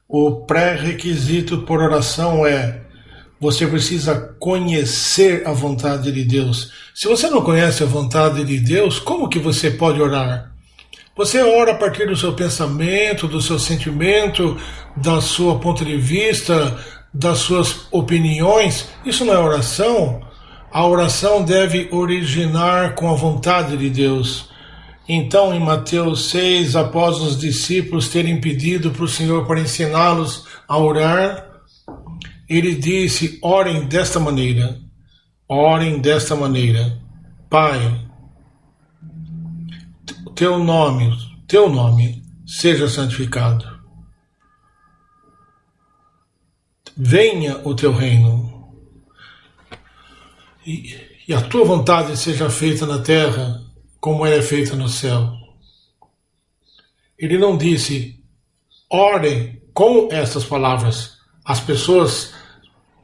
O pré-requisito por oração é: você precisa conhecer a vontade de Deus. Se você não conhece a vontade de Deus, como que você pode orar? Você ora a partir do seu pensamento, do seu sentimento, da sua ponto de vista, das suas opiniões. Isso não é oração. A oração deve originar com a vontade de Deus. Então, em Mateus 6, após os discípulos terem pedido para o Senhor para ensiná-los a orar, ele disse: orem desta maneira, Pai, teu nome seja santificado. Venha o teu reino, e a tua vontade seja feita na terra, como ela é feita no céu. Ele não disse: orem com estas palavras. As pessoas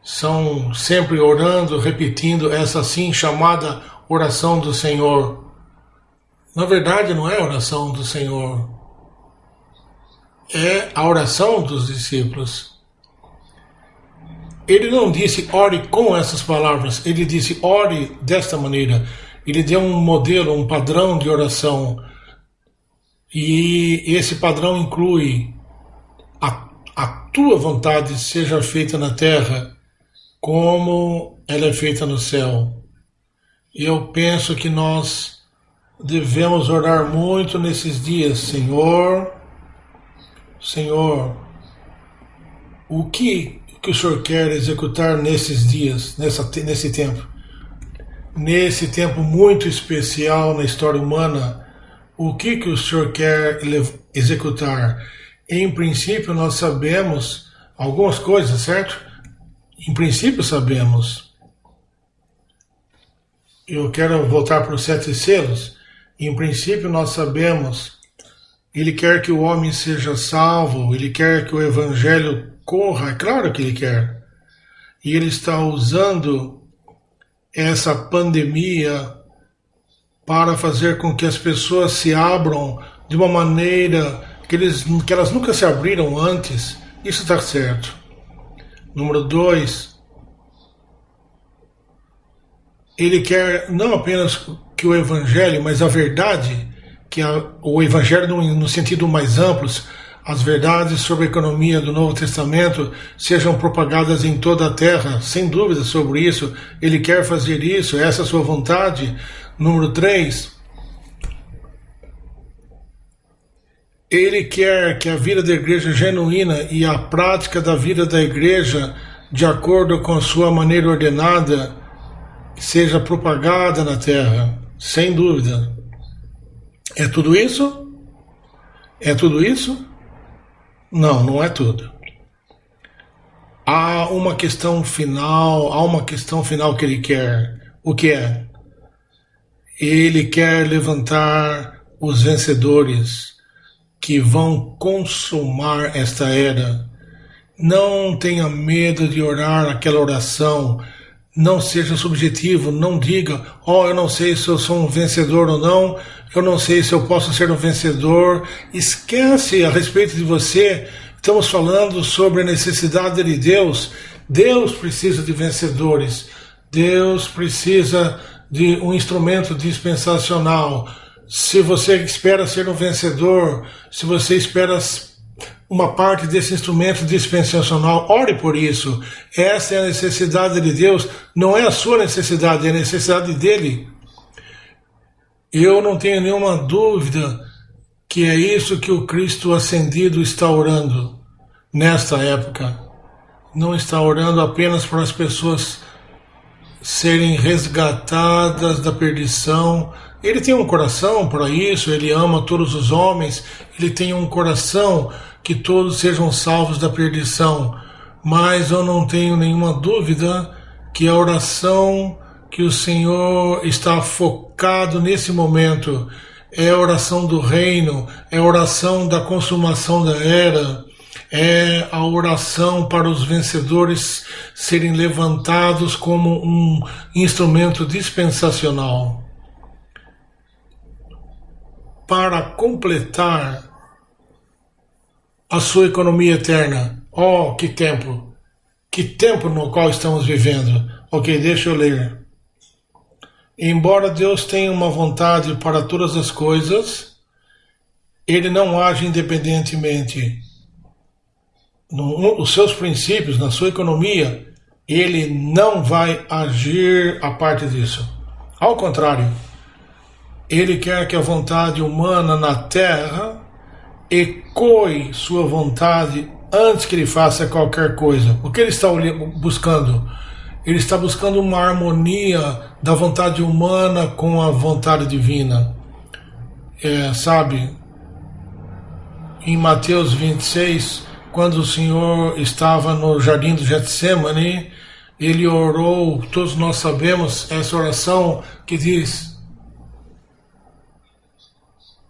são sempre orando, repetindo essa assim chamada oração do Senhor. Na verdade, não é a oração do Senhor. É a oração dos discípulos. Ele não disse ore com essas palavras, ele disse ore desta maneira. Ele deu um modelo, um padrão de oração. E esse padrão inclui: a tua vontade seja feita na terra como ela é feita no céu. E eu penso que nós devemos orar muito nesses dias. Senhor, o que o Senhor quer executar nesses dias, nesse tempo? Nesse tempo muito especial na história humana, o que o Senhor quer executar? Em princípio, nós sabemos algumas coisas, certo? Em princípio, sabemos. Eu quero voltar para os 7 selos. Em princípio, nós sabemos. Ele quer que o homem seja salvo, ele quer que o evangelho corra, é claro que ele quer. E ele está usando essa pandemia para fazer com que as pessoas se abram de uma maneira que elas nunca se abriram antes. Isso está certo. Número 2, ele quer não apenas que o evangelho, mas a verdade, o evangelho no sentido mais amplo, as verdades sobre a economia do Novo Testamento sejam propagadas em toda a terra, sem dúvida sobre isso. Ele quer fazer isso, essa é a sua vontade. Número 3, ele quer que a vida da igreja genuína e a prática da vida da igreja, de acordo com a sua maneira ordenada, seja propagada na terra, sem dúvida. É tudo isso? É tudo isso? Não, não é tudo. Há uma questão final que ele quer. O que é? Ele quer levantar os vencedores que vão consumar esta era. Não tenha medo de orar aquela oração. Não seja subjetivo, não diga, eu não sei se eu sou um vencedor ou não, eu não sei se eu posso ser um vencedor. Esquece a respeito de você. Estamos falando sobre a necessidade de Deus. Deus precisa de vencedores. Deus precisa de um instrumento dispensacional. Se você espera ser um vencedor, se você espera uma parte desse instrumento dispensacional, ore por isso. Essa é a necessidade de Deus, não é a sua necessidade, é a necessidade dele. Eu não tenho nenhuma dúvida que é isso que o Cristo ascendido está orando nesta época. Não está orando apenas para as pessoas serem resgatadas da perdição. Ele tem um coração para isso, ele ama todos os homens, ele tem um coração que todos sejam salvos da perdição. Mas eu não tenho nenhuma dúvida que a oração que o Senhor está focado nesse momento é a oração do reino, é a oração da consumação da era, é a oração para os vencedores serem levantados como um instrumento dispensacional. Para completar a sua economia eterna. Que tempo! Que tempo no qual estamos vivendo. Ok, deixa eu ler. Embora Deus tenha uma vontade para todas as coisas, ele não age independentemente. Os seus princípios, na sua economia, ele não vai agir a parte disso. Ao contrário, ele quer que a vontade humana na terra ecoe sua vontade antes que ele faça qualquer coisa. O que ele está buscando? Ele está buscando uma harmonia da vontade humana com a vontade divina. Em Mateus 26, quando o Senhor estava no jardim do Getsêmani, ele orou, todos nós sabemos essa oração que diz: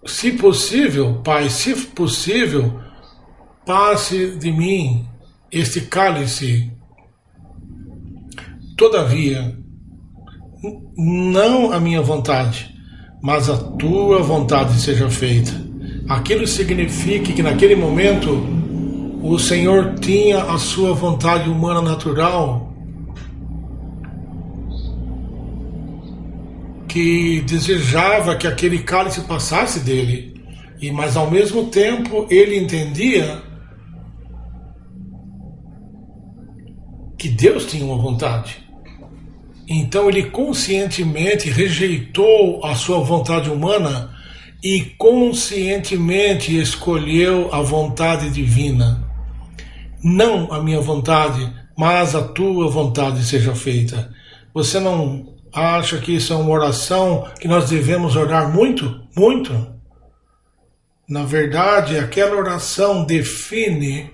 se possível, Pai, se possível, passe de mim este cálice. Todavia, não a minha vontade, mas a tua vontade seja feita. Aquilo significa que naquele momento o Senhor tinha a sua vontade humana natural, que desejava que aquele cálice passasse dele, mas ao mesmo tempo ele entendia que Deus tinha uma vontade. Então ele conscientemente rejeitou a sua vontade humana e conscientemente escolheu a vontade divina. Não a minha vontade, mas a tua vontade seja feita. Você não acha que isso é uma oração que nós devemos orar muito? Muito? Na verdade, aquela oração define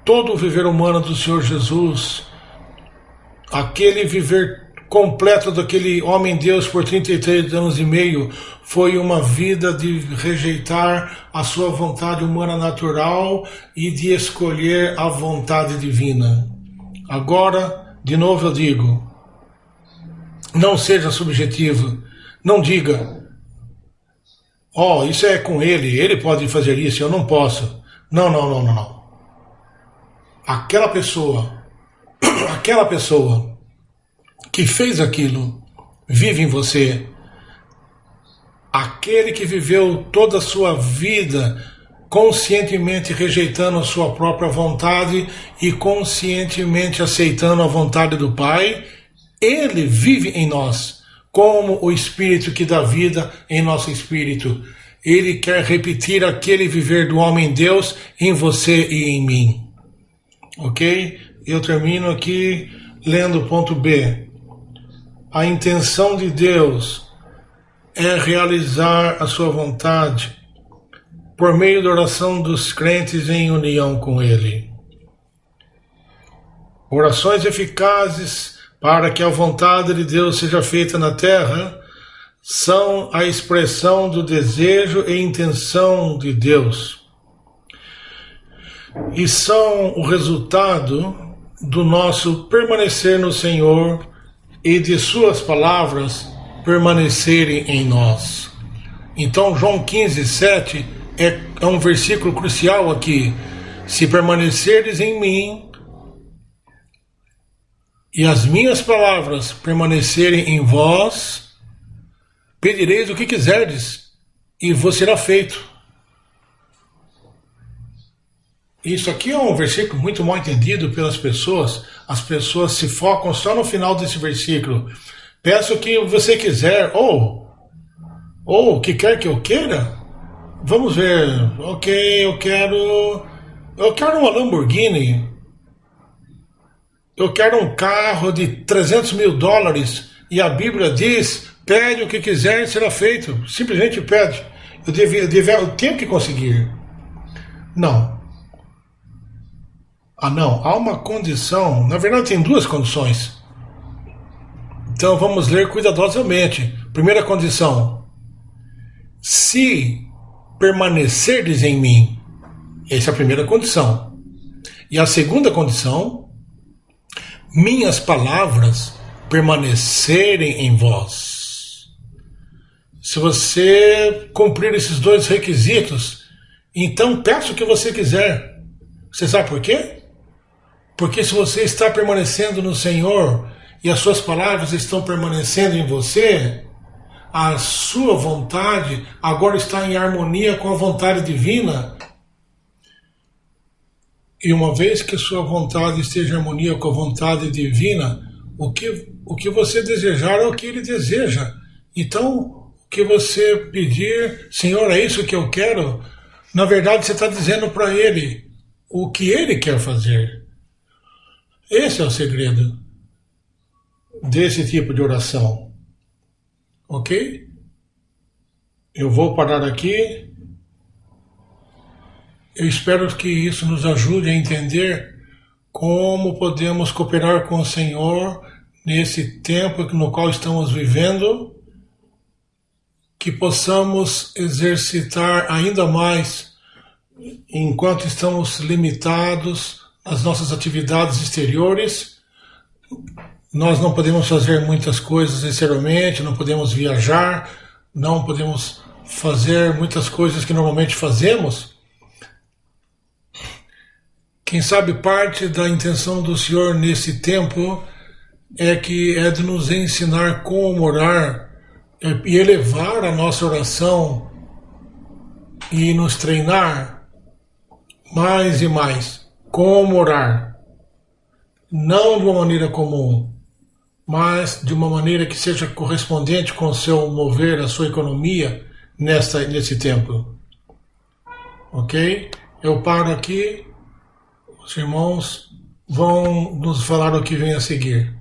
todo o viver humano do Senhor Jesus, aquele viver completo daquele homem-Deus por 33 anos e meio, foi uma vida de rejeitar a sua vontade humana natural e de escolher a vontade divina. Agora, de novo eu digo, não seja subjetivo, não diga, isso é com ele pode fazer isso, eu não posso. Não. Aquela pessoa que fez aquilo, vive em você. aquele que viveu toda a sua vida conscientemente rejeitando a sua própria vontade e conscientemente aceitando a vontade do Pai, ele vive em nós, como o Espírito que dá vida em nosso espírito. Ele quer repetir aquele viver do homem-Deus em você e em mim. Ok? Eu termino aqui lendo o ponto B. A intenção de Deus é realizar a sua vontade por meio da oração dos crentes em união com Ele. Orações eficazes para que a vontade de Deus seja feita na terra são a expressão do desejo e intenção de Deus. E são o resultado do nosso permanecer no Senhor e de suas palavras permanecerem em nós. Então João 15:7 é um versículo crucial aqui. Se permanecerdes em mim e as minhas palavras permanecerem em vós, pedireis o que quiserdes e vos será feito. Isso aqui é um versículo muito mal entendido pelas pessoas. As pessoas se focam só no final desse versículo. Peço o que você quiser, ou o que quer que eu queira. Vamos ver. Ok, eu quero uma Lamborghini. Eu quero um carro de $300 mil. E a Bíblia diz, pede o que quiser e será feito. Simplesmente pede. Eu tenho que conseguir. Não. Não, há uma condição, na verdade tem duas condições. Então vamos ler cuidadosamente. Primeira condição, se permanecerdes em mim, essa é a primeira condição. E a segunda condição, minhas palavras permanecerem em vós. Se você cumprir esses dois requisitos, então peça o que você quiser. Você sabe por quê? Porque se você está permanecendo no Senhor e as suas palavras estão permanecendo em você, a sua vontade agora está em harmonia com a vontade divina. E uma vez que a sua vontade esteja em harmonia com a vontade divina, o que você desejar é o que Ele deseja. Então, o que você pedir, Senhor, é isso que eu quero, na verdade você está dizendo para Ele o que Ele quer fazer. Esse é o segredo desse tipo de oração. Ok? Eu vou parar aqui. Eu espero que isso nos ajude a entender como podemos cooperar com o Senhor nesse tempo no qual estamos vivendo, que possamos exercitar ainda mais enquanto estamos limitados as nossas atividades exteriores. Nós não podemos fazer muitas coisas exteriormente, não podemos viajar, não podemos fazer muitas coisas que normalmente fazemos. Quem sabe parte da intenção do Senhor nesse tempo é de nos ensinar como orar e elevar a nossa oração e nos treinar mais e mais. Como orar, não de uma maneira comum, mas de uma maneira que seja correspondente com o seu mover, a sua economia nesse tempo. Ok? Eu paro aqui, os irmãos vão nos falar o que vem a seguir.